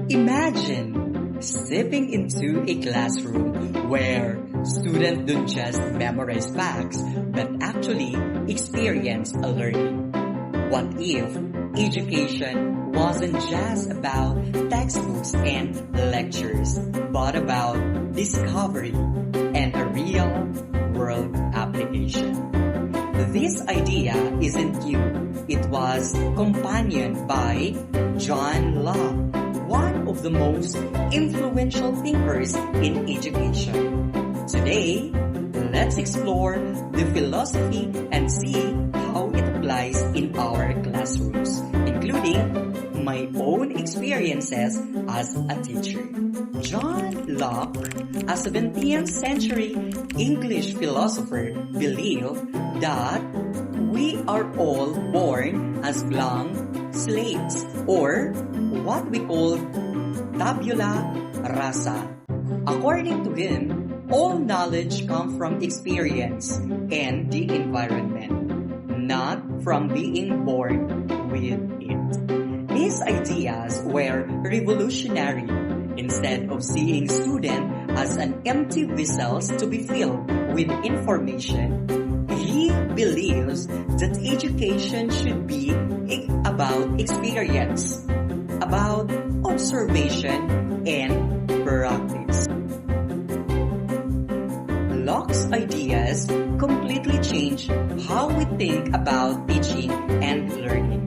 Imagine stepping into a classroom where students don't just memorize facts but actually experience a learning. What if education wasn't just about textbooks and lectures, but about discovery and a real world application? This idea isn't new. It was companioned by John Locke, one of the most influential thinkers in education. Today, let's explore the philosophy and see how it applies in our classrooms, including my own experiences as a teacher. John Locke, a 17th century English philosopher, believed that we are all born as blank slates, or what we call tabula rasa. According to him, all knowledge comes from experience and the environment, not from being born with it. His ideas were revolutionary. Instead of seeing students as an empty vessels to be filled with information, he believes that education should be about experience, about observation and practice. Locke's ideas completely changed how we think about teaching and learning.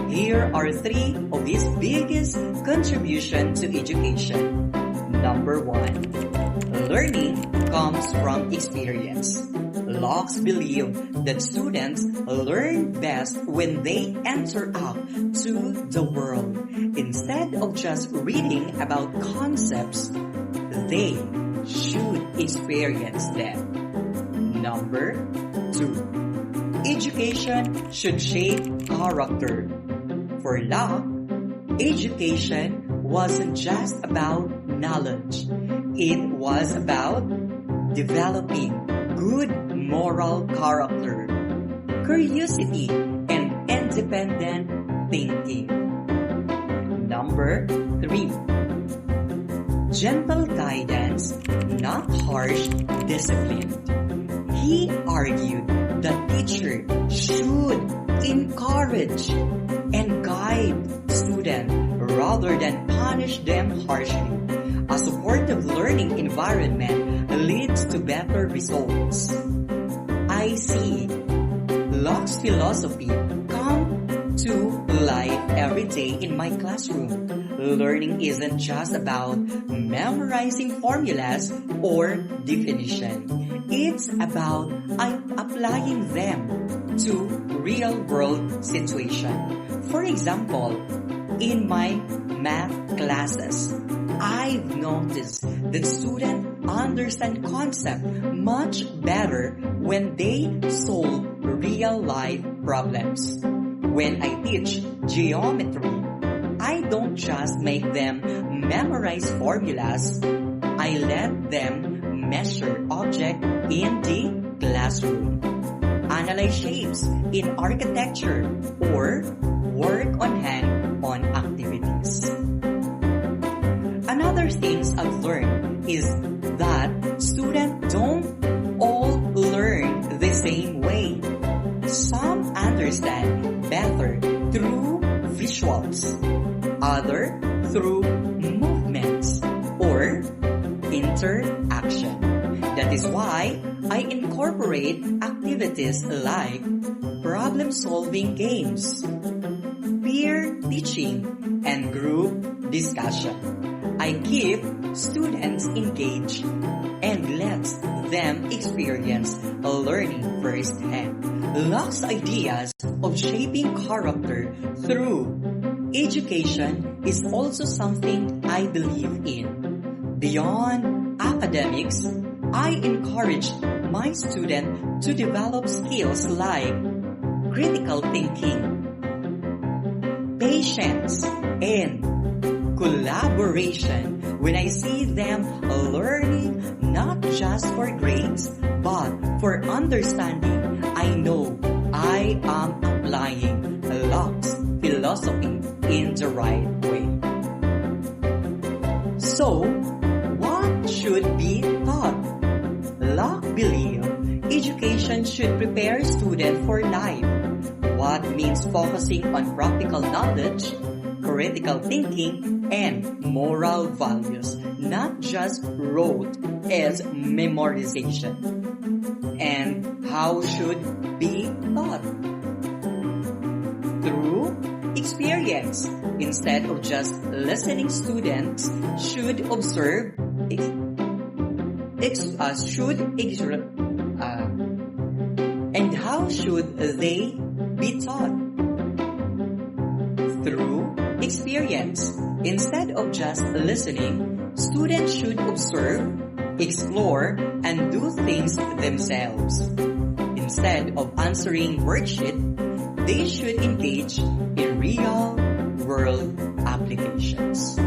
Here are three of his biggest contributions to education. Number one, learning comes from experience. Locke believed that students learn best when they interact to the world. Instead of just reading about concepts, they should experience them. Number two, education should shape character. For Locke, education wasn't just about knowledge. It was about developing good moral character, curiosity, and independent thinking. Number three, gentle guidance, not harsh discipline. He argued that teacher should encourage and guide students rather than punish them harshly. A supportive learning environment leads to better results. I see Locke's philosophy come to life every day in my classroom. Learning isn't just about memorizing formulas or definition. It's about applying them to real-world situations. For example, in my math classes, I've noticed that students understand concepts much better when they solve real-life problems. When I teach geometry, I don't just make them memorize formulas. I let them measure objects in the classroom, analyze shapes in architecture, or work on hand-on activities. Another things I've learned is that students don't all learn the same way. Some understand better through visuals, others through movements or interaction. That is why I incorporate activities like problem-solving games, peer teaching, and group discussion. I keep students engaged and let them experience learning firsthand. Locke's ideas of shaping character through education is also something I believe in. Beyond academics, I encourage my students to develop skills like critical thinking, patience, and collaboration. When I see them learning not just for grades but for understanding, I know I am applying Locke's philosophy in the right way. So, what should be taught? Locke believed education should prepare students for life. What means focusing on practical knowledge, critical thinking, and moral values, not just rote as memorization. And how should be taught? Through experience. Instead of just listening, students should observe, and how should they be taught? Through experience. Instead of just listening, students should observe, explore, and do things themselves. Instead of answering worksheet, they should engage in real-world applications.